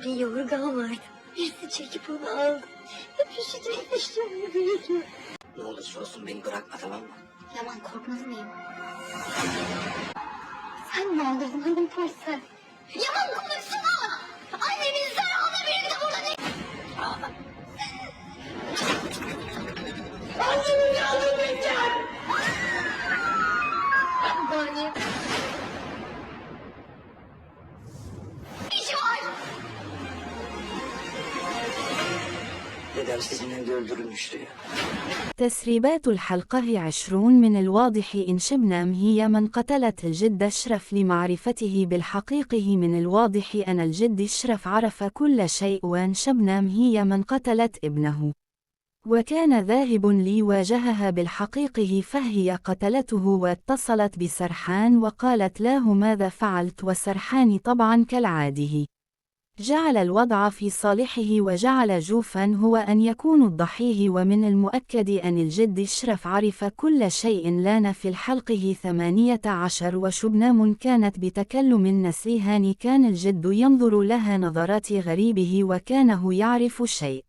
Bir yorgan vardı. Birisi çekip onu aldı. Öpüşeceği eşyalarını büyüdü. Ne olursa olsun beni bırakma, tamam mı? Yaman, korkmaz mıyım? Sen mi aldırdın hanım Parsel? Yaman, konuşsana! Annemin zararına benim de burada ne? Annemin yanına bekler! Babaannem. İşi var! Dedem sizin evde öldürülmüştü ya. تسريبات الحلقة 20. من الواضح إن شبنم هي من قتلت الجد أشرف لمعرفته بالحقيقة. من الواضح أن الجد أشرف عرف كل شيء وأن شبنم هي من قتلت ابنه، وكان ذاهب ليواجهها بالحقيقة فهي قتلته. واتصلت بسرحان وقالت له ماذا فعلت، وسرحان طبعا كالعاده جعل الوضع في صالحه وجعل جوفا هو أن يكون الضحية. ومن المؤكد أن الجد أشرف عرف كل شيء لان في الحلقة 18. وشبنم كانت بتكلم نسيهان كان الجد ينظر لها نظرات غريبه وكانه يعرف شيء.